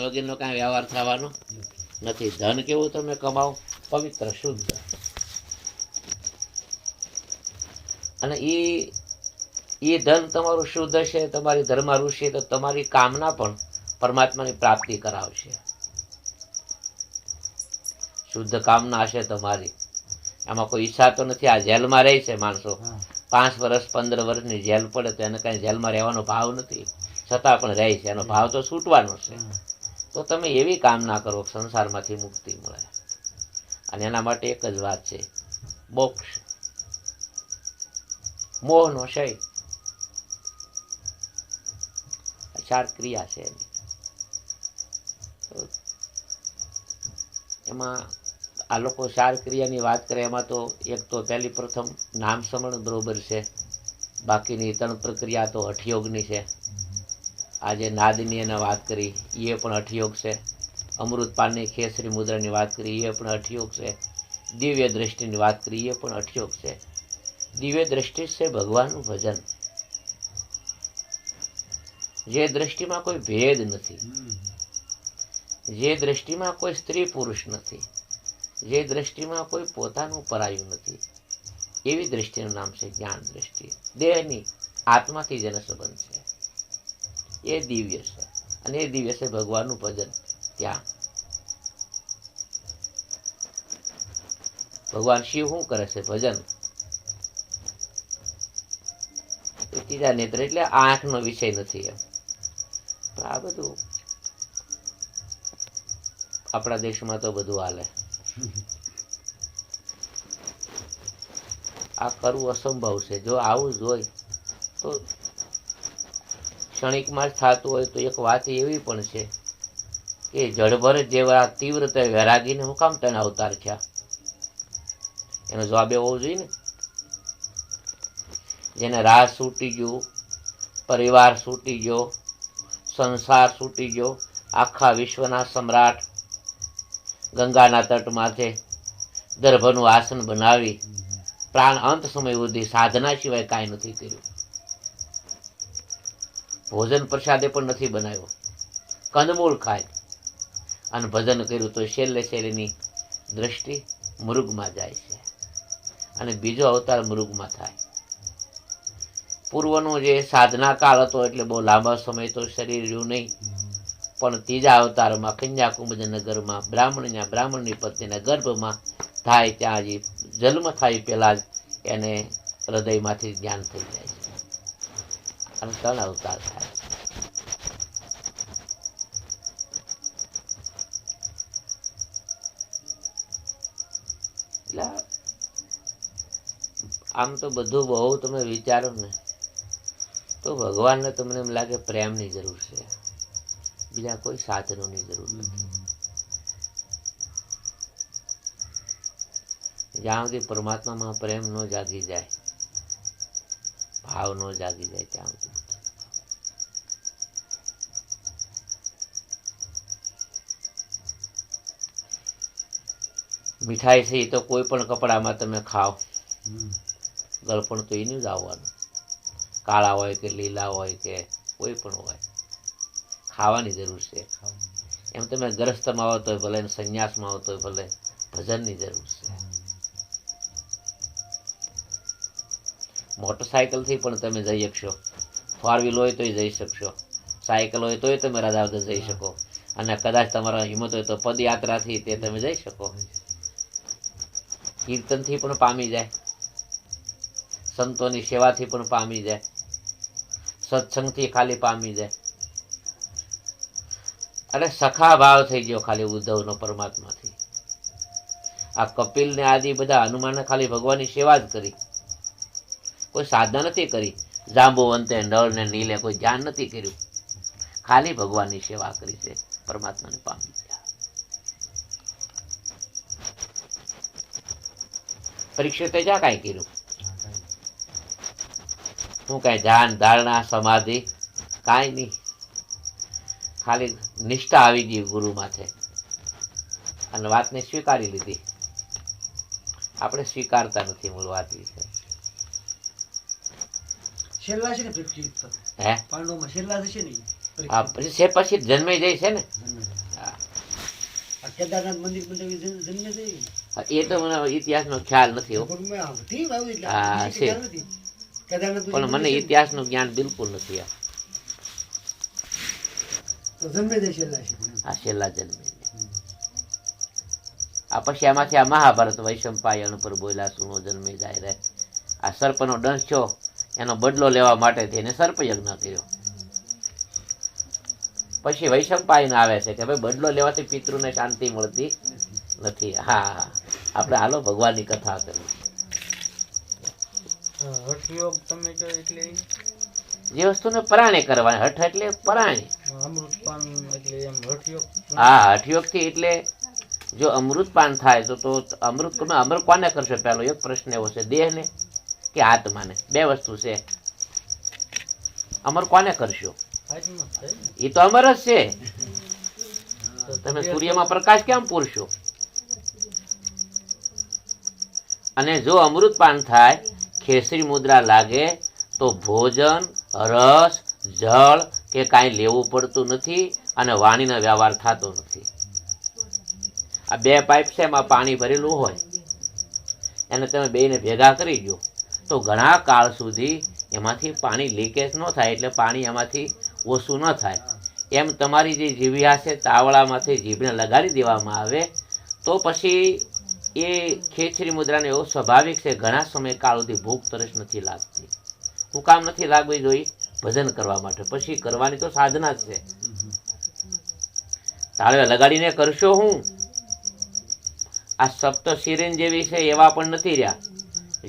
વગેરેનો કાંઈ વ્યવહાર થવાનો નથી. ધન કેવું તમે કમાવો? પવિત્ર, શુદ્ધ. અને એ ધન તમારું શુદ્ધ હશે, તમારી ધર્મ ઋષિ, તો તમારી કામના પણ પરમાત્માની પ્રાપ્તિ કરાવશે. શુદ્ધ કામના હશે તમારી, એમાં કોઈ ઈચ્છા તો નથી. આ જેલમાં રહે છે માણસો, 5 વર્ષ 15 વર્ષની જેલ પડે તો એને કઈ જેલમાં રહેવાનો ભાવ નથી, છતાં પણ રહે છે. એનો ભાવ તો છૂટવાનો છે. તો તમે એવી કામના કરો સંસારમાંથી મુક્તિ મળે. અને એના માટે એક જ વાત છે, મોક્ષ. મોહનો ક્ષય, 4 ક્રિયા છે એની. એમાં આ લોકો 4 ક્રિયાની વાત કરે, એમાં તો એક તો પહેલી પ્રથમ નામ સ્મરણ બરોબર છે. બાકીની 3 પ્રક્રિયા તો હઠયોગની છે. આજે નાદની એને વાત કરી, એ પણ હઠયોગ છે. અમૃતપાનની ખેસરી મુદ્રાની વાત કરી, એ પણ હઠયોગ છે. દિવ્ય દ્રષ્ટિની વાત કરી, એ પણ હઠયોગ છે. દિવ્ય દ્રષ્ટિ છે ભગવાનનું ભજન. જે દ્રષ્ટિમાં કોઈ ભેદ નથી, જે દ્રષ્ટિમાં કોઈ સ્ત્રી પુરુષ નથી, જે દ્રષ્ટિમાં કોઈ પોતાનું પરાયું નથી, એવી દ્રષ્ટિનું નામ છે જ્ઞાન દ્રષ્ટિ. દેહની આત્માથી જેનો સંબંધ છે એ દિવ્ય છે. અને એ દિવ્ય છે ભગવાનનું ભજન. ત્યાં ભગવાન શિવ શું કરે છે? ભજન. ત્રીજા નેત્ર એટલે આંખનો વિષય નથી એમ. પણ આ બધું આપણા દેશમાં તો બધું હાલે. આ કરવું અસંભવ છે. જો આવું જ હોય તો ક્ષણિકમાં જ થતું હોય તો એક વાત એવી પણ છે કે જળભર જેવા તીવ્રતા વૈરાગીને હું કામ તને અવતાર થયા? એનો જવાબ એવો હોવો જોઈએ ને. જેને રાજ છૂટી ગયું, પરિવાર છૂટી ગયો, સંસાર છૂટી ગયો, આખા વિશ્વના સમ્રાટ ગંગાના તટમાંથી દર્ભનું આસન બનાવી પ્રાણ અંત સમય સુધી સાધના સિવાય કાંઈ નથી કર્યું. ભોજન પ્રસાદે પણ નથી બનાવ્યો, કંદમૂળ ખાય અને ભજન કર્યું. તો છેલ્લે છેલ્લેની દ્રષ્ટિ મૃગમાં જાય છે અને બીજો અવતાર મૃગમાં થાય. પૂર્વનો જે સાધના કાળ હતો એટલે બહુ લાંબા સમય તો શરીર રહ્યું નહીં, પણ ત્રીજા અવતારમાં કન્યાકુમારી નગરમાં બ્રાહ્મણની પત્નીના ગર્ભમાં થાય, ત્યાં જે જન્મ થાય પહેલા જ એને હૃદયમાંથી જ્ઞાન થઈ જાય છે અને 3 અવતાર થાય. એટલે આમ તો બધું બહુ તમે વિચારો ને તો ભગવાનને તમને એમ લાગે પ્રેમની જરૂર છે, બીજા કોઈ સાધનોની જરૂર નથી. જ્યાં સુધી પરમાત્મામાં પ્રેમ ન જાગી જાય, ભાવ ન જાગી જાય, ત્યાં સુધી મીઠાઈ છે એ તો કોઈ પણ કપડામાં તમે ખાઓ, ગળપણ તો એનું જ આવવાનું. કાળા હોય કે લીલા હોય કે કોઈ પણ હોય, ખાવાની જરૂર છે. એમ તમે ગ્રસ્તમાં આવો તો ભલે, સંન્યાસમાં આવો તો ભલે, ભજનની જરૂર છે. મોટરસાયકલથી પણ તમે જઈ શકશો, 4 વ્હીલ હોય તોય જઈ શકશો, સાયકલ હોય તોય તમે રાધા વગર જઈ શકો, અને કદાચ તમારા હિંમત હોય તો પદયાત્રાથી તે તમે જઈ શકો. કીર્તનથી પણ પામી જાય, સંતોની સેવાથી પણ પામી જાય, સત્સંગથી ખાલી પામી જાય. અને સખા ભાવ થઈ ગયો ખાલી ઉદ્ધવનો પરમાત્માથી. આ કપિલ ને આદિ બધા હનુમાને ખાલી ભગવાનની સેવા જ કરી, કોઈ સાધના નથી કરી. જાંબુવંતે નળ ને નીલે કોઈ ધ્યાન નથી કર્યું, ખાલી ભગવાનની સેવા કરી છે, પરમાત્માને પામી ગયા. પરીક્ષિતે જ્યાં કાંઈ કર્યું? હું કાંઈ ધ્યાન ધારણા સમાધિ કાંઈ નહીં, ખાલી નિષ્ઠા આવી ગઈ ગુરુ માથે અને વાતને સ્વીકારી લીધી. આપણે સ્વીકારતા નથી મૂળ વાત વિશે. છેલ્લા છે ને પરીક્ષિત, હે પાંડવોમાં છેલ્લા છે ને, હા, પછી જન્મે જાય છે ને. કેદારનાથ મંદિર જન્મે છે એ તો મને ઇતિહાસનો ખ્યાલ નથી હો. લગભગ મેં આવતી આવ્યું એટલે હા, મને છે. ખ્યાલ નથી. કેદારનાથ પણ મને ઇતિહાસનું જ્ઞાન બિલકુલ નથી. તો જન્મે છે છેલ્લા છે પણ આ છેલ્લા જન્મે આ પછી આમાંથી આ મહાભારત વૈશંપાયન પર બોલ્યા સુનો જન્મે જાય રે. આ સર્પનો દંશ છો એનો બદલો લેવા માટે એને સર્પયજ્ઞ કર્યો. પછી વૈશંપાયન આવે છે કે ભાઈ બદલો લેવાથી પિતૃને શાંતિ મળતી નથી. હા, આપણે હાલો ભગવાનની કથા કરી. હઠયોગ તમે કહો એટલે જે વસ્તુને પરાણે કરવાની, હઠ એટલે પરાણે. અમૃતપાન એટલે એમ હઠયોગ. હા, હઠયોગથી એટલે જો અમૃતપાન થાય તો અમૃત અમર કોને કરશે? પહેલો એક પ્રશ્ન એવો છે, દેહને કે આત્માને? બે વસ્તુ છે. અમર કોને કરશો? આત્મા થાય ને. એ તો અમર જ છે. તો તમે સૂર્યમાં પ્રકાશ કેમ પૂરશો? અને જો અમૃતપાન થાય, ખેસરી મુદ્રા લાગે તો ભોજન, રસ, જળ કે કાંઈ લેવું પડતું નથી અને વાણીનો વ્યવહાર થતો નથી. આ બે પાઇપ છે, એમાં પાણી ભરેલું હોય, એને તમે બેને ભેગા કરી દો તો ઘણા કાળ સુધી એમાંથી પાણી લીકેજ ન થાય, એટલે પાણી એમાંથી ઓછું ન થાય. એમ તમારી જે જીભિયા છે, તાવડામાંથી જીભને લગાડી દેવામાં આવે તો પછી એ ખેચરી મુદ્રાને એવો સ્વાભાવિક છે, ઘણા સમય કાળ સુધી ભૂખ તરસ નથી લાગતી. હું કામ નથી લાગવી જોઈએ? ભજન કરવા માટે. પછી કરવાની તો સાધના જ છે. તાળવે લગાડીને કરશો હું? આ સપ્ત સિરેન જેવી છે એવા પણ નથી રહ્યા,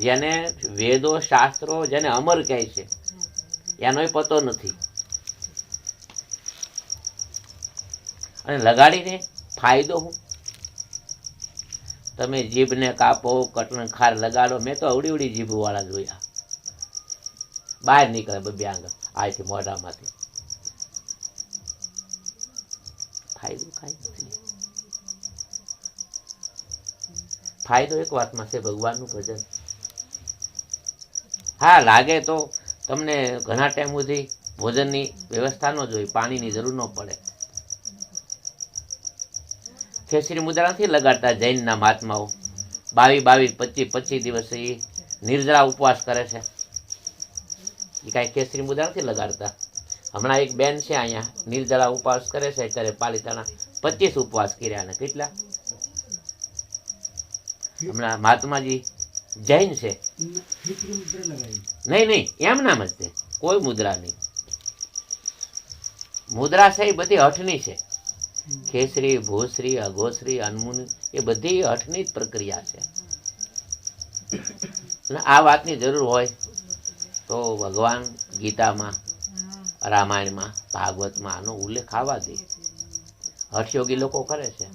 જેને વેદો શાસ્ત્રો જેને અમર કહે છે એનોય પતો નથી. અને લગાડીને ફાયદો હું? તમે જીભને કાપો, કટન ખાર લગાડો. મેં તો અવડી જીભ વાળા જોયા, બહાર નીકળે બબે આંગળ આથી મોઢામાંથી. ફાયદો કાંઈ નથી. ફાયદો એક વાતમાં છે, ભગવાનનું ભજન. હા, લાગે તો તમને ઘણા ટાઈમ સુધી ભોજનની વ્યવસ્થા ન જોઈ, પાણીની જરૂર ન પડે. ખેસરી મુદ્રા નથી લગાડતા જૈનના મહાત્માઓ. 22, 25 દિવસ એ નિર્જળા ઉપવાસ કરે છે. એ કાંઈ ખેસરી મુદ્રા નથી લગાડતા. હમણાં એક બેન છે અહીંયા નિર્જળા ઉપવાસ કરે છે, અત્યારે પાલિતાણા 25 ઉપવાસ કર્યા. ને કેટલા હમણાં મહાત્માજી જૈન છે. નહીં, એમ નામ જ છે, કોઈ મુદ્રા નહીં. મુદ્રા છે એ બધી હઠની છે. ખેસરી, ભૂસરી, અઘોસરી, અનમુની એ બધી હઠની જ પ્રક્રિયા છે. અને આ વાતની જરૂર હોય તો ભગવાન ગીતામાં, રામાયણમાં, ભાગવતમાં આનો ઉલ્લેખ આવવા દે. હઠયોગી લોકો કરે છે,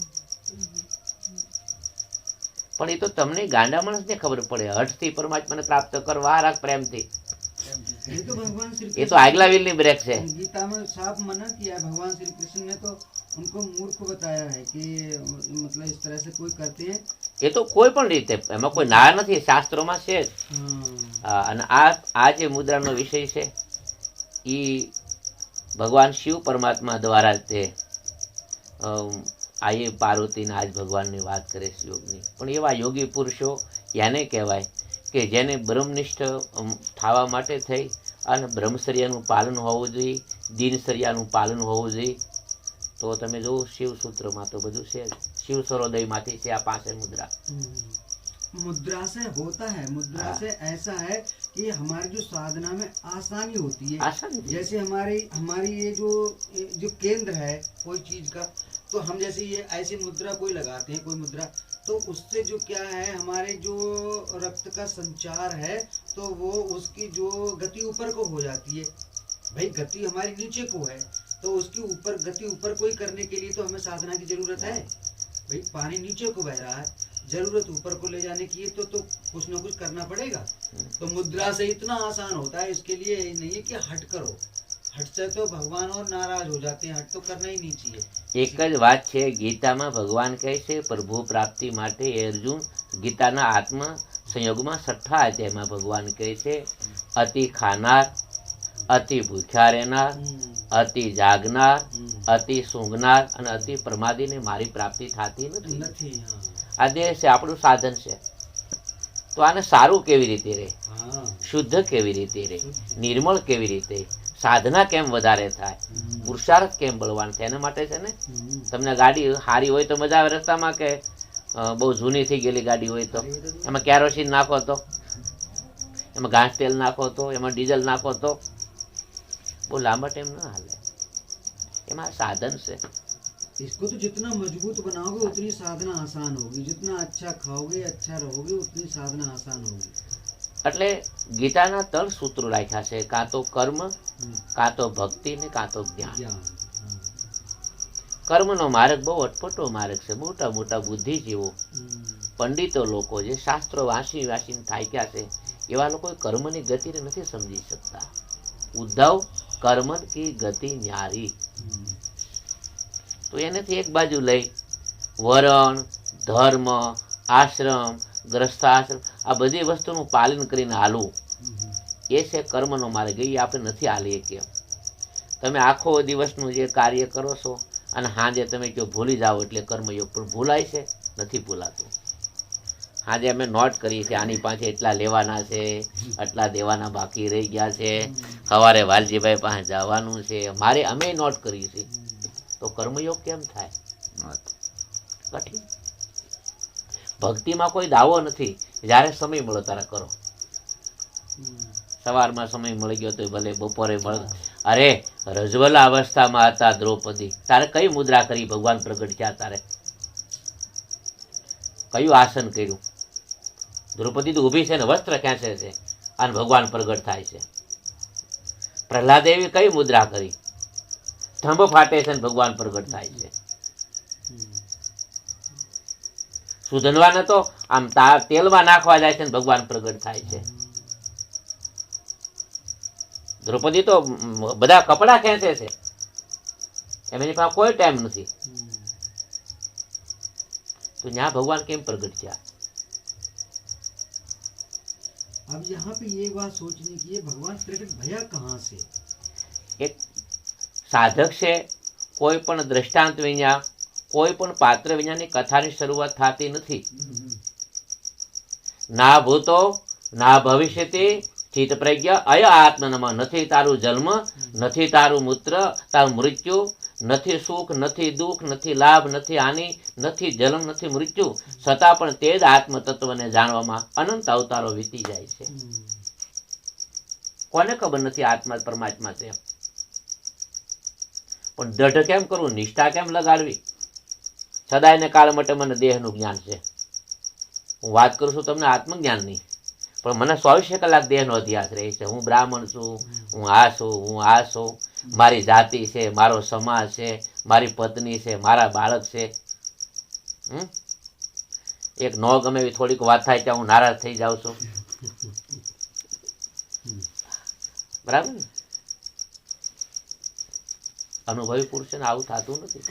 પણ એ તો તમને ગાંડા માણસને ખબર પડે. હઠથી પરમાત્માને પ્રાપ્ત કરવા રાખ પ્રેમથી, ये तो भगवान श्री એ તો આગલા વ્હીલની બ્રેક છે. गीता में साफ मना किया है। भगवान श्री कृष्ण ने तो उनको मूर्ख बताया है कि मतलब इस तरह से कोई करते हैं। એ તો કોઈ પણ રીતે એમાં કોઈ ના નથી, શાસ્ત્રોમાં છે જ. અને આ જે મુદ્રાનો વિષય છે એ ભગવાન શિવ પરમાત્મા દ્વારા તે આ એ પાર્વતીના આજ ભગવાનની વાત કરે છે યોગની. પણ એવા યોગી પુરુષો એને કહેવાય કે જેને બ્રહ્મનિષ્ઠ થવા માટે થઈ અને બ્રહ્મચર્યનું પાલન હોવું જોઈએ, દિનચર્યાનું પાલન હોવું જોઈએ. તો તમે જુઓ શિવ સૂત્રમાં તો બધું છે. शिव सरोदय माथी से आ 5 मुद्रा। मुद्रा से होता है, मुद्रा से ऐसा है कि हमारी जो साधना में आसानी होती है। आसानी जैसे हमारी ये जो केंद्र है कोई चीज का, तो हम जैसे ये ऐसी मुद्रा कोई लगाते हैं, कोई मुद्रा, तो उससे जो क्या है हमारे जो रक्त का संचार है तो वो उसकी जो गति ऊपर को हो जाती है। भाई गति हमारी नीचे को है तो उसकी ऊपर गति ऊपर को ही करने के लिए तो हमें साधना की जरूरत है। भाई पानी नीचे को बह रहा है, जरूरत ऊपर को ले जाने की है तो कुछ ना कुछ करना पड़ेगा। तो मुद्रा से इतना आसान होता है, इसके लिए नहीं है कि हट करो, हट से तो भगवान और नाराज हो जाते हैं, हट तो करना ही नहीं चाहिए। एक ज बात है, गीता में भगवान कहे छे प्रभु प्राप्ति माटे अर्जुन गीताना आत्म संयोगમાં 6ठा अध्यायમાં भगवान कहे छे अति खानार, अति भूख्या रहनार, अति जागनार અતિ સૂંઘનાર અને અતિ પ્રમાદીને મારી પ્રાપ્તિ થતી નથી. નથી. હા આ દેહ છે આપણું સાધન છે. તો આને સારું કેવી રીતે રહે, હા શુદ્ધ કેવી રીતે રહે, નિર્મળ કેવી રીતે, સાધના કેમ વધારે થાય, પુરુષાર્થ કેમ બળવાન થાય, એના માટે છે ને તમને ગાડી સારી હોય તો મજા આવે રસ્તામાં, કે બહુ જૂની થઈ ગયેલી ગાડી હોય તો એમાં કેરોસીન નાખો તો, એમાં ઘાસ તેલ નાખો તો, એમાં ડીઝલ નાખો તો બહુ લાંબા ટાઈમ ના હાલે. એમાં સાધન છે. इसको तो जितना मजबूत बनाओगे उतनी साधना आसान होगी, जितना अच्छा खाओगे अच्छा रहोगे उतनी साधना आसान होगी. એટલે ગીતાના 3 સૂત્રો રાખ્યા છે, કાં તો કર્મ, કાં તો ભક્તિ ને કાં તો જ્ઞાન. ज्ञान. કર્મનો માર્ગ બહુ અટપટો માર્ગ છે. મોટા મોટા બુદ્ધિજીવો પંડિતો લોકો જે શાસ્ત્રો વાંચીને થાક્યા છે, એવા લોકો કર્મની ગતિને નથી સમજી શકતા. ઉદ્ધવ કર્મ કી ગતિ ન્યારી. તો એનેથી એક બાજુ લઈ વરણ, ધર્મ, આશ્રમ, ગ્રસ્તાશ્રમ આ બધી વસ્તુનું પાલન કરીને હાલવું, એ છે કર્મનો માર્ગ. એ આપણે નથી હાલીએ. કેમ? તમે આખો દિવસનું જે કાર્ય કરો છો અને સાંજે તમે જો ભૂલી જાઓ એટલે કર્મયોગ પણ ભૂલાય છે? નથી ભૂલાતું. આજે અમે નોટ કરી છે, આની પાસે એટલા લેવાના છે, આટલા દેવાના બાકી રહી ગયા છે, સવારે વાલજીભાઈ પાસે જવાનું છે, મારે અમે નોટ કરી છે. તો કર્મયોગ કેમ થાય? કઠિન. ભક્તિમાં કોઈ દાવો નથી. જ્યારે સમય મળે ત્યારે કરો. સવારમાં સમય મળી ગયો તો ભલે, બપોરે મળે. અરે રજવલા અવસ્થામાં હતા દ્રૌપદી, તારે કઈ મુદ્રા કરી ભગવાન પ્રગટ થયા? તારે કયું આસન કર્યું? દ્રૌપદી તો ઊભી છે ને વસ્ત્ર ખેંચે છે અને ભગવાન પ્રગટ થાય છે. પ્રહલાદ એવી કઈ મુદ્રા કરી? સ્તંભ ફાટે છે ને ભગવાન પ્રગટ થાય છે. સુધનવાને તો આમ તેલમાં નાખવા જાય છે ને ભગવાન પ્રગટ થાય છે. દ્રૌપદી તો બધા કપડા ખેંચે છે, એમની પાસે કોઈ ટાઈમ નથી. તો ત્યાં ભગવાન કેમ પ્રગટ થયા? अब यहाँ पे ये बात सोचने की है, भगवान प्रकट भया कहाँ से? એક સાધક છે, કોઈ પણ દ્રષ્ટાંત વિના, કોઈ પણ પાત્ર વિનાની કથાની શરૂઆત થતી નથી. ના ભૂતો ના ભવિષ્યતિ સ્થિત પ્રજ્ઞા અય આત્મનમાં. નથી તારું જન્મ, નથી તારું મૂત્ર, તારું મૃત્યુ, નથી સુખ, નથી દુઃખ, નથી લાભ, નથી હાનિ, નથી જન્મ, નથી મૃત્યુ, છતાં પણ તે જ આત્મ તત્વને જાણવામાં અનંત અવતારો વીતી જાય છે. કોને ખબર નથી આત્મા પરમાત્મા છે? પણ દઢ કેમ કરવું, નિષ્ઠા કેમ લગાડવી? સદાય ને કાળ માટે મને દેહનું જ્ઞાન છે. હું વાત કરું છું તમને આત્મજ્ઞાનની, પણ મને 24 કલાક દેહનો અધ્યાસ રહે છે. હું બ્રાહ્મણ છું, હું આ છું, હું આ છું, મારી જાતિ છે, મારો સમાજ છે, મારી પત્ની છે, મારા બાળક છે. એક ન ગમે એવી થોડીક વાત થાય ત્યાં હું નારાજ થઈ જાઉં છું. બરાબર ને? અનુભવી પુરુષને આવું થતું નથી.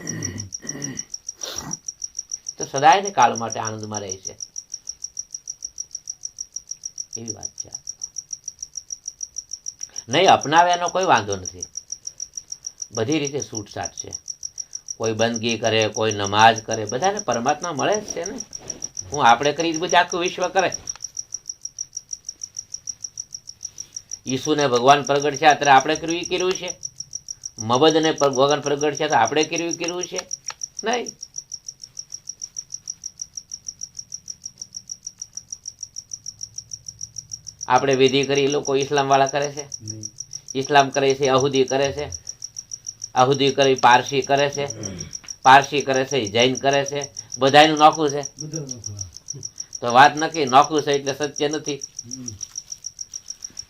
તો સદાય ને કાળ માટે આનંદમાં રહે છે, એવી વાત છે. નહીં અપનાવે એનો કોઈ વાંધો નથી. બધી રીતે છૂટછાટ છે. કોઈ બંદગી કરે, કોઈ નમાઝ કરે, બધાને પરમાત્મા મળે જ છે ને. હું આપણે કરી બધું આખું વિશ્વ કરે. ઈસુને ભગવાન પ્રગટ છે ત્યારે આપણે કર્યું છે? મબદને ભગવાન પ્રગટ છે તો આપણે કર્યું છે? નહીં. આપણે વિધિ કરી, લોકો ઇસ્લામ વાળા કરે છે. ઇસ્લામ કરે છે, અહુદી કરે છે, અહુદી કરી પારસી કરે છે, પારસી કરે છે, જૈન કરે છે. બધાનું નોખું છે. તો વાત નક્કી, નોખું છે એટલે સત્ય નથી.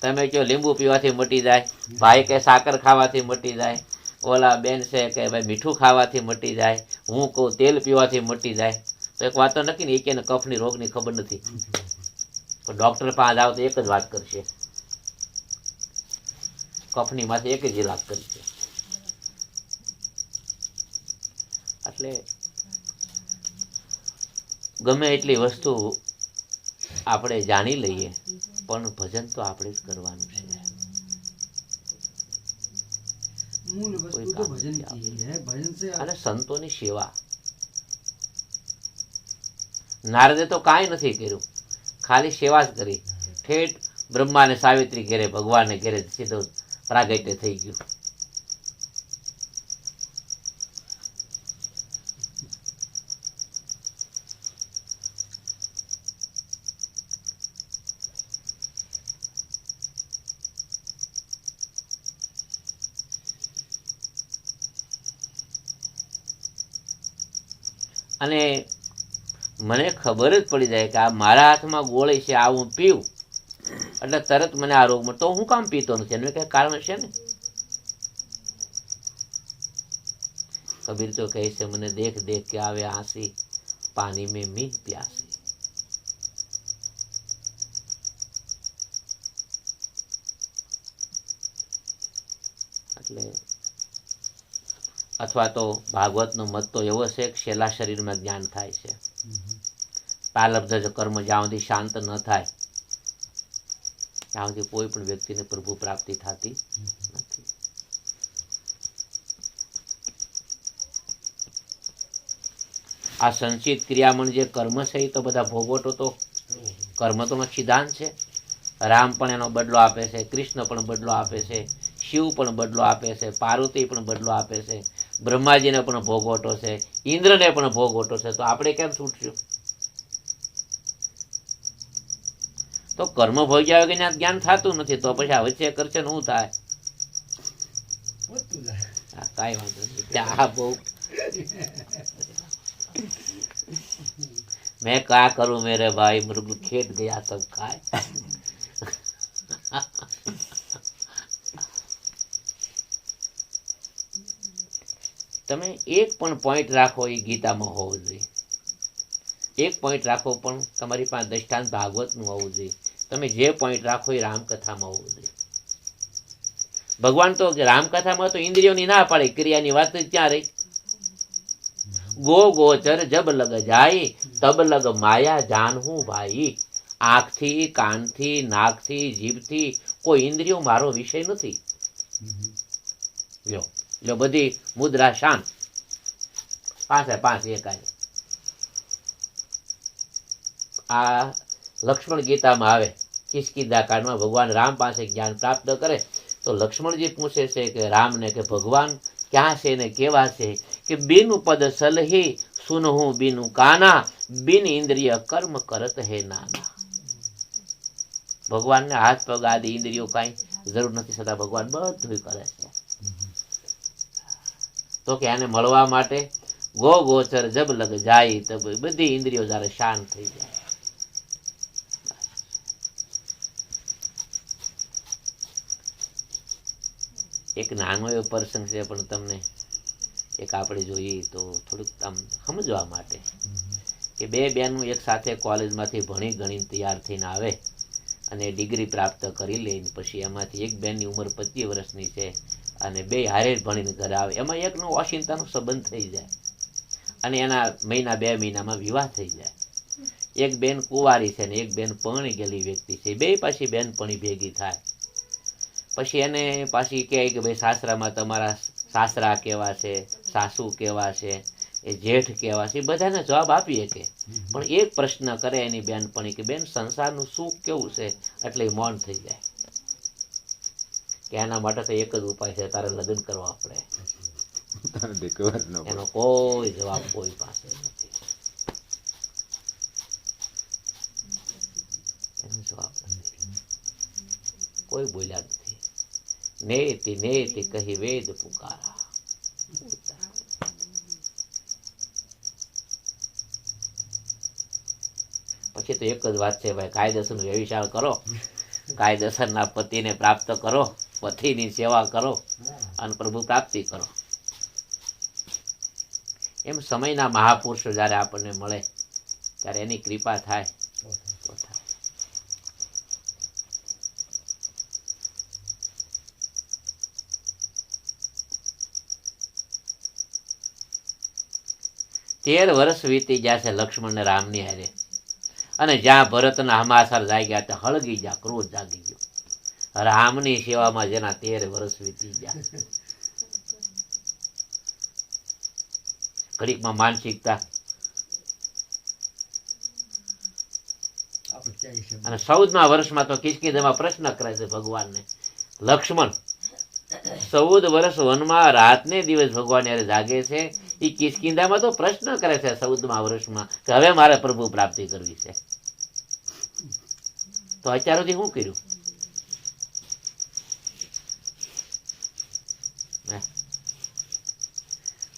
તમે કહો લીંબુ પીવાથી મટી જાય, ભાઈ કે સાકર ખાવાથી મટી જાય, ઓલા બેન છે કે ભાઈ મીઠું ખાવાથી મટી જાય, હું કહું તેલ પીવાથી મટી જાય. તો એક વાત તો નક્કી ને, એક એને કફની રોગની ખબર નથી. તો ડોક્ટર પાસે આવ તો એક જ વાત કરશે, કફની માંથી એક જ ઇલાજ કરશે. એટલે ગમે એટલી વસ્તુ આપણે જાણી લઈએ, પણ ભજન તો આપણે જ કરવાનું છે. मूल कोई वस्तु तो काम भजन नहीं की ही है। भजन से અને સંતોની સેવા. નારદે તો કાંઈ નથી કર્યું, ખાલી સેવા જ કરી. ઠેઠ બ્રહ્મા ને સાવિત્રી ઘેરે, ભગવાનને ઘેરે સીધો પ્રાગટ્ય થઈ ગયું. અને મને ખબર જ પડી જાય કે આ મારા હાથમાં ગોળી છે, આ હું પીવું એટલે તરત મને આ રોગમાં, તો હું કામ પીતો નથી? એનું કંઈ કારણ છે ને. કબીર તો કહે છે, મને દેખ દેખ કે આવે આંસી, પાણી મેં મીન પ્યાસી. એટલે અથવા તો ભાગવતનો મત તો એવો છે કે છેલ્લા શરીરમાં જ્ઞાન થાય છે. પ્રાલબ્ધ કર્મ જ્યાં સુધી શાંત ન થાય ત્યાં સુધી કોઈ પણ વ્યક્તિને પ્રભુ પ્રાપ્તિ થતી નથી. આ સંચિત ક્રિયામણ જે કર્મ છે એ તો બધા ભોગવટો તો કર્મ તો સિદ્ધાંત છે. રામ પણ એનો બદલો આપે છે, કૃષ્ણ પણ બદલો આપે છે, શિવ પણ બદલો આપે છે, પાર્વતી પણ બદલો આપે છે, બ્રહ્માજીને પણ ભોગવટો છે, ઇન્દ્રને પણ ભોગવટો છે. તો આપણે કેમ છૂટશું? તો કર્મ ભોગ્યા વગર જ્ઞાન થતું નથી, તો પછી અવશ્ય કરશે ને શું થાય? કાંઈ વાંધો નહીં. ત્યાં બહુ मैं क्या करूं मेरे भाई, मृग खेत गया सब खाए. તમે એક પણ પોઈન્ટ રાખો એ ગીતામાં હોવો જોઈએ. એક પોઈન્ટ રાખો પણ તમારી પાસે દ્રષ્ટાંત ભાગવતનું હોવું જોઈએ. તમે જે પોઈન્ટ રાખો એ રામકથામાં હોવું જોઈએ. ભગવાન તો રામકથામાં તો ઇન્દ્રિયોની ના પાડે, ક્રિયાની વાત ત્યાં રહી. ગો ગોચર જબ લગ જાય તબ લગ માયા જાનહું ભાઈ. આંખથી, કાનથી, નાકથી, જીભથી કોઈ ઇન્દ્રિયો મારો વિષય નથી. લ્યો લ્યો, બધી મુદ્રા શાંત, 5 એકાય. આ લક્ષ્મણ ગીતામાં આવે, કિષ્કિંધા કાંડમાં ભગવાન રામ પાસે જ્ઞાન પ્રાપ્ત કરે તો લક્ષ્મણજી પૂછે છે કે રામને કે ભગવાન ક્યાં છે ને કેવા છે? કે બિન પદ સલહી સુનહું બિનું કાના, બિન ઇન્દ્રિય કર્મ કરત હે નાના. ભગવાનને હાથ પગ આદિ ઇન્દ્રિયો કાંઈ જરૂર નથી, છતાં ભગવાન બધું કરે છે. તો કે આને મળવા માટે ગો ગોચર જબ લગ જાય તો બધી ઇન્દ્રિયો જયારે શાંત થઈ જાય. એક નાનો એવો પ્રસંગ છે, પણ તમને એક આપણે જોઈએ તો થોડુંક આમ સમજવા માટે કે બે બહેનો એક સાથે કોલેજમાંથી ભણી ગણીને તૈયાર થઈને આવે અને ડિગ્રી પ્રાપ્ત કરી લે. પછી એમાંથી એક બેનની ઉંમર 25 વર્ષની છે અને બે હારે જ ભણીને ઘરે આવે. એમાં એકનો ઓશિંતાનો સંબંધ થઈ જાય અને એના મહિના 2 મહિનામાં વિવાહ થઈ જાય. એક બેન કુંવારી છે ને એક બેન પરણી ગયેલી વ્યક્તિ છે. બે પાછી બેનપણી ભેગી થાય. પછી એને પાછી કહે કે ભાઈ સાસરામાં તમારા સાસરા કેવા છે, સાસુ કેવા છે, એ જેઠ કેવા છે, બધાને જવાબ આપીએ કે. પણ એક પ્રશ્ન કરે એની બેનપણી કે બેન સંસારનું સુખ કેવું છે? એટલે મૌન થઈ જાય કે એના માટે તો એક જ ઉપાય છે, તારે લગ્ન કરવા પડે. એનો કોઈ જવાબ કોઈ પાસે નથી. એનો જવાબ નથી, કોઈ બોલ્યા નથી. નેતિ નેતિ કહી વેદ પુકારા. પછી તો એક જ વાત છે ભાઈ, કાયદેસર વ્યવસાય કરો, કાયદેસરના પતિને પ્રાપ્ત કરો, પતિની સેવા કરો અને પ્રભુ પ્રાપ્તિ કરો. એમ સમયના મહાપુરુષો જયારે આપણને મળે ત્યારે એની કૃપા થાય તો થાય. તેર વર્ષ વીતી ગયા છે લક્ષ્મણ ને રામની હારે, અને જ્યાં ભરતના હમાસર જાગ્યા ત્યાં હળગી ગયા, ક્રોધ જાગી ગયો. રામની સેવામાં જેના 13 વર્ષ વીતી ગયા ઘડીકમાં માનસિકતા. અને 14મા વર્ષમાં તો કિષ્કિંધામાં પ્રશ્ન કરે છે ભગવાનને. લક્ષ્મણ 14 વર્ષ વનમાં રાતને દિવસ ભગવાન યારે જાગે છે. એ કિષ્કિંધામાં તો પ્રશ્ન કરે છે 14મા વર્ષમાં કે હવે મારે પ્રભુ પ્રાપ્તિ કરવી છે. તો અત્યાર સુધી શું કર્યું?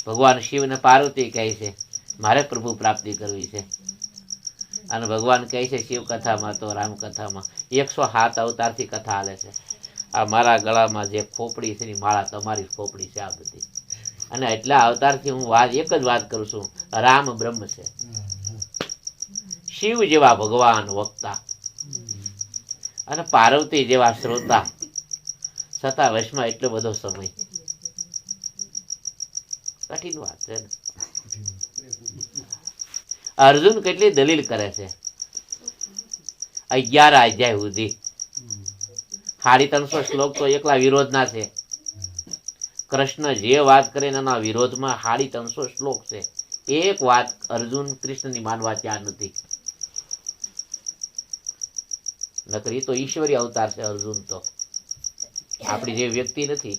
ભગવાન શિવ ને પાર્વતી કહે છે મારે પ્રભુ પ્રાપ્તિ કરવી છે. અને ભગવાન કહે છે શિવ કથામાં તો રામ કથામાં 107 અવતારથી કથા હાલે છે. આ મારા ગળામાં જે ખોપડી છે ની માળા તમારી ખોપડી છે આ બધી. અને એટલા અવતારથી હું એક જ વાત કરું છું, રામ બ્રહ્મ છે, શિવ જેવા ભગવાન વક્તા અને પાર્વતી જેવા શ્રોતા, છતાં વશમાં એટલો બધો સમય. કઠિન વાત છે ને. અર્જુન કેટલી દલીલ કરે છે 11 અધ્યાય સુધી. 350 શ્લોક તો એકલા વિરોધના છે. કૃષ્ણ જે વાત કરે એના વિરોધમાં 350 શ્લોક છે. એક વાત અર્જુન કૃષ્ણની માનવા તૈયાર નથી. નકર એ તો ઈશ્વરી અવતાર છે અર્જુન તો, આપણી જે વ્યક્તિ નથી.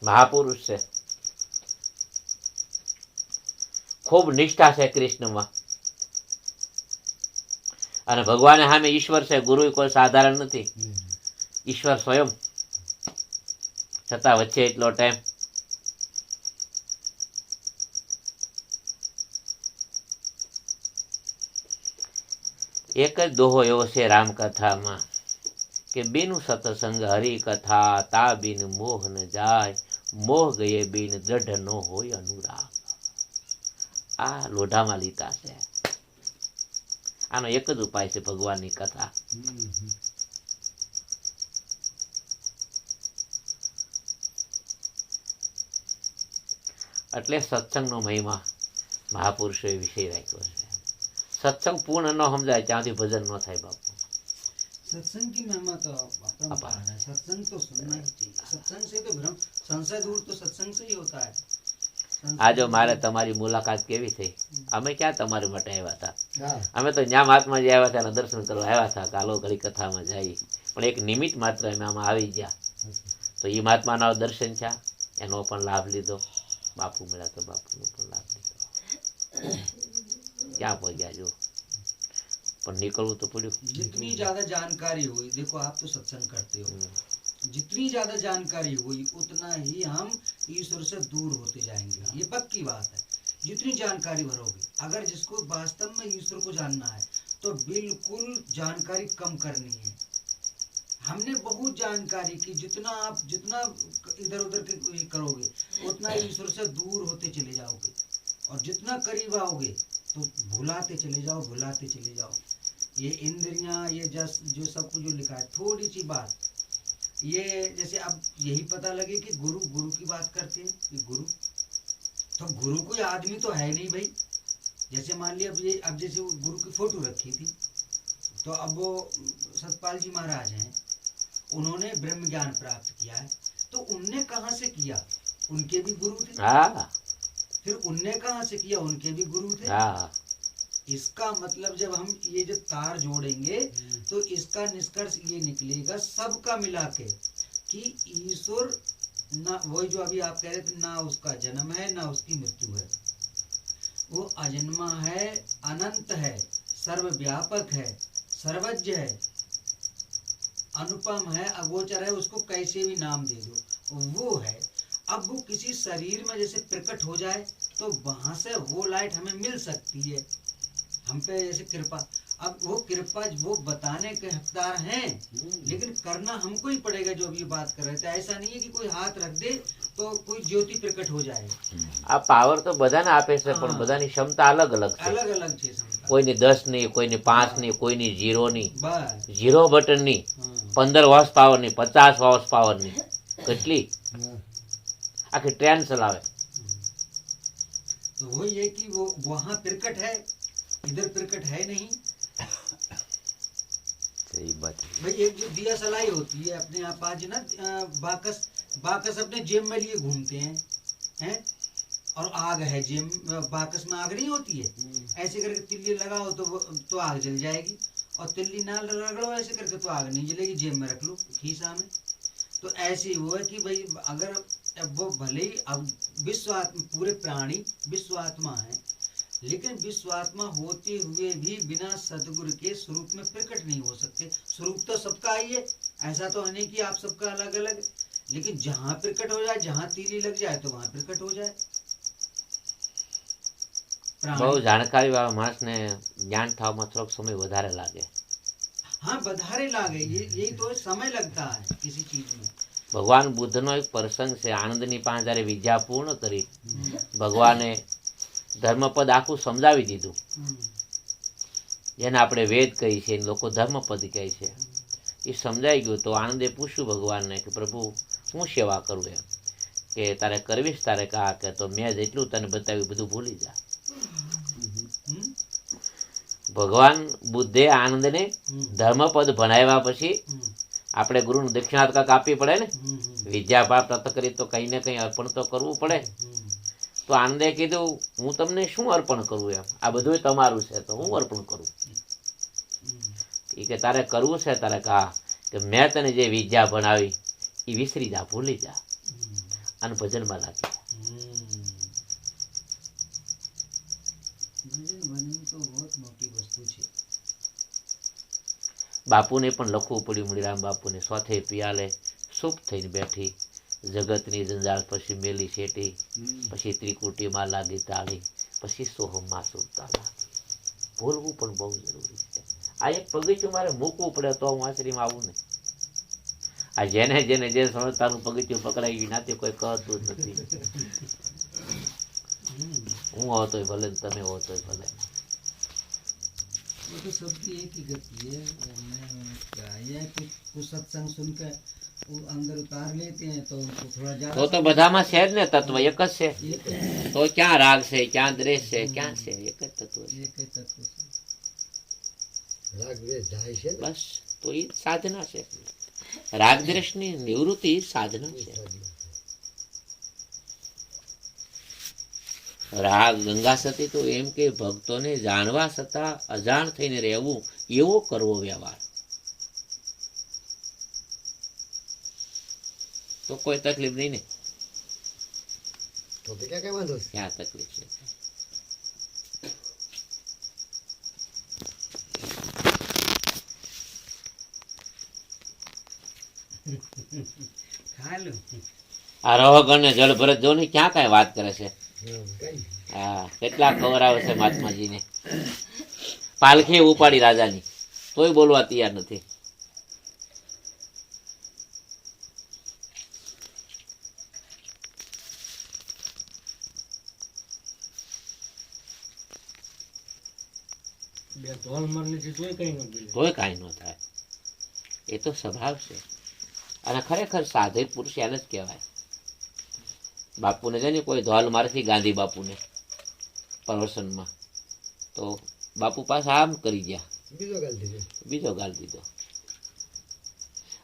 મહાપુરુષ છે, ખૂબ નિષ્ઠા છે કૃષ્ણમાં. અને ભગવાન સામે ઈશ્વર છે, ગુરુ કોઈ સાધારણ નથી, ઈશ્વર સ્વયં. છતાં વચ્ચે એટલો ટાઈમ. એક જ દોહો એવો છે રામકથામાં કે બીનું સત્સંગ હરિકથા તા બિન મોહ ન જાય, મોહ ગયે બિન દ્રઢ નો હોય અનુરાગ. આ લોઢામાં લીધા છે. આનો એક જ ઉપાય છે ભગવાનની કથા. એટલે સત્સંગનો મહિમા મહાપુરુષોએ વિષય રાખ્યો છે. સત્સંગ પૂર્ણ ન સમજાય ત્યાંથી ભજન ન થાય બાપુ. सत्संग की महिमा तो अपरंपार है। सत्संग तो सुनना ही चाहिए। सत्संग से तो भ्रम, संशय दूर तो सत्संग से ही होता है। આ જો મારે તમારી મુલાકાત કેવી થઈ? અમે ક્યાં તમારી માટે આવ્યા હતા? અમે તો ન્યા મહાત્માજી આવ્યા હતા અને દર્શન કરવા આવ્યા હતા, કાલો ઘડી કથામાં જઈ. પણ એક નિમિત્ત માત્ર અમે આમાં આવી ગયા. તો એ મહાત્માના દર્શન થયા, એનો પણ લાભ લીધો. બાપુ મળ્યા તો બાપુનો પણ લાભ લીધો. ક્યાં પહોંચ્યા જો, पर निकलવું तो પડ્યું. जितनी ज्यादा जानकारी हुई, देखो आप तो सत्संग करते हो, जितनी ज्यादा जानकारी हुई उतना ही हम ईश्वर से दूर होते जाएंगे। ये पक्की बात है। जितनी जानकारी भरोगे, अगर जिसको वास्तव में ईश्वर को जानना है तो बिल्कुल जानकारी कम करनी है। हमने बहुत जानकारी की, जितना आप जितना इधर उधर के करोगे उतना ईश्वर से दूर होते चले जाओगे, और जितना करीब आओगे तो भुलाते चले जाओ, भुलाते चले जाओ। ये इंद्रियां, ये जो सब कुछ जो लिखा है, थोड़ी सी बात, ये जैसे अब यही पता लगे कि गुरु गुरु की बात करते हैं कि गुरु, तो गुरु कोई आदमी तो है नहीं भाई। जैसे मान लिया अब जैसे वो गुरु की फोटो रखी थी, तो अब वो सतपाल जी महाराज हैं, उन्होंने ब्रह्म ज्ञान प्राप्त किया है, तो उनने कहाँ से किया? उनके भी गुरु थे। फिर उनने कहाँ से किया? उनके भी गुरु थे। इसका मतलब जब हम ये जो तार जोड़ेंगे तो इसका निष्कर्ष ये निकलेगा सबका मिला के कि ईश्वर ना, वही जो अभी आप कह रहे थे, ना उसका जन्म है ना उसकी मृत्यु है, वो अजन्मा है, अनंत है, सर्वव्यापक है, सर्वज्ञ है, अनुपम है, अगोचर है, उसको कैसे भी नाम दे दो वो है। अब वो किसी शरीर में जैसे प्रकट हो जाए तो वहां से वो लाइट हमें मिल सकती है, हम पे जैसे कृपा। अब वो कृपा वो बताने के हकदार हैं, लेकिन करना हमको ही पड़ेगा। जो अभी बात कर रहे थे, ऐसा नहीं है कि कोई हाथ रख दे तो कोई ज्योति प्रकट हो जाए। આ પાવર તો બધાને આપે છે, પણ બધાની ક્ષમતા અલગ અલગ છે. अलग अलग છે क्षमता। કોઈની 10 ની, કોઈની 5 ની, કોઈની 0 ની, बस 0 બટન ની, 15 હોર્સ પાવર ની, 50 હોર્સ પાવર ની, કેટલી આખી ટ્રેન ચલાવે. तो वही है कि वो वहाँ प्रकट है, इधर प्रकट है नहीं। सही बात है. भाई एक जो दिया सलाई होती है अपने आप आज ना बाकस बाकस अपने जेब में लिए घूमते हैं, और आग है जेब, बाकस में आग नहीं होती है, ऐसे करके तिल्ली लगाओ तो आग जल जाएगी, और तिल्ली ना रगड़ो ऐसे करके तो आग नहीं जलेगी, जेब में रख लो खीसा में। तो ऐसे ही वो है कि भाई अगर वो भले ही अब विश्वात्मा, पूरे प्राणी विश्वात्मा है, लेकिन विश्वात्मा होते हुए भी बिना सदगुरु के स्वरूप में प्रकट नहीं हो सकते। स्वरूप तो सबका ही है, ऐसा तो है नहीं कि आप सबका अलग अलग, लेकिन जहां प्रकट हो जाए, जहां तीली लग जाए तो वहां प्रकट हो जाए। બહુ જાણકારી વાળા માણસને જ્ઞાન થવામાં થોડોક સમય વધારે લાગે. हाँ बधारे लागे, यही तो समय लगता है किसी चीज में। ભગવાન બુદ્ધનો એક પ્રસંગ છે. આનંદની પાસે જ્યારે વિદ્યા પૂર્ણ કરી, ભગવાને ધર્મપદ આખું સમજાવી દીધું, જેને આપણે વેદ કહી છે, લોકો ધર્મપદ કહે છે. એ સમજાઈ ગયું તો આનંદે પૂછ્યું ભગવાનને કે પ્રભુ શું સેવા કરું એમ, કે તારે કરવીશ? તારે કહા કે તો મેં જેટલું તને બતાવ્યું બધું ભૂલી જા. ભગવાન બુદ્ધે આનંદને ધર્મપદ ભણાવ્યા પછી આપણે ગુરુને દક્ષિણા કાંક આપવી પડે ને, વિદ્યા પ્રાપ્ત કરી તો કંઈ ને કંઈ અર્પણ તો કરવું પડે. તો આનંદે કીધું હું તમને શું અર્પણ કરું એમ, આ બધું તમારું છે તો હું અર્પણ કરું. એ કે તારે કરવું છે? તારે કહા કે મેં તને જે વિદ્યા ભણાવી એ વિસરી જા, ભૂલી જા, અને ભજનમાં લાગી. ભજન બનવું તો બહુ મોટી વસ્તુ છે. બાપુને પણ લખવું પડ્યું. મુળીરામ બાપુને સોથે પિયાલે સુપ થઈને બેઠી, જગતની જંજાળ પછી મેલી શેટી, પછી ત્રિકુટીમાં લાગી તાળી, પછી સોહમમાં સુરતા લાગી. ભૂલવું પણ બહુ જરૂરી છે. આ એક પગથિયું મારે મૂકવું પડે તો હું આશ્રયમાં આવું ને. આ જેને જેને જે સંસ્થાનું પગથિયું પકડાઈ ગયું નાતે કોઈ કહતું જ નથી. હું હો તોય ભલે ને તમે હો તોય ભલે. वो तो सबकी एक ही गति है। क्या यह कुछ सत्संग सुनकर वो अंदर उतार लेते हैं तो उनको थोड़ा ज्यादा તો બધામાં છે જ ને તત્વ, એક જ છે. તો ક્યાં રાગ છે, ક્યાં દ્વેષ છે, ક્યાં છે? એક જ તત્વ છે. एक ही तत्व से રાગ દ્વેષ જાય છે ને. બસ તો એ સાધના છે. રાગ દ્વેષની નિવૃત્તિ સાધના છે. રાગ ગંગા સતી તો એમ કે ભક્તોને જાણવા છતાં અજાણ થઈને રહેવું, એવો કરવો વ્યવહાર, તો કોઈ તકલીફ નહીં ને. તો ક્યાં કઈ વાંધો છે? ક્યાં તકલીફ છે? खा लो। આ રોહગણ ને જળ ભરત જો ને ક્યાં કાંઈ વાત કરે છે. કઈ હા, કેટલા ખવડાવે છે મહાત્માજીને. પાલખી ઉપાડી રાજાની, તોય બોલવા તૈયાર નથી. બે ધોલ મારી લીધી તોય કઈ ન બોલે. તોય કાંઈ ન થાય. એ તો સ્વભાવ છે. અને ખરેખર સાધુ પુરુષ એને જ કહેવાય. બાપુને છે ને કોઈ ધોલ મારથી, ગાંધી બાપુને પ્રવસનમાં, તો બાપુ પાસે આમ કરી ગયા, બીજો ગાલ દીધો. બીજો ગાલ દીધો.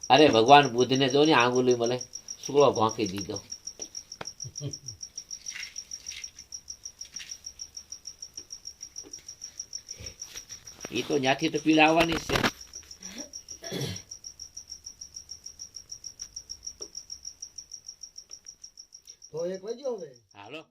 અરે ભગવાન બુદ્ધને જો ને આંગુલી મળે સુળો ભોંકી દીધો. એ તો ત્યાંથી તો પીડા આવવાની જ છે. તો એક વાગ્યો હવે. હાલો.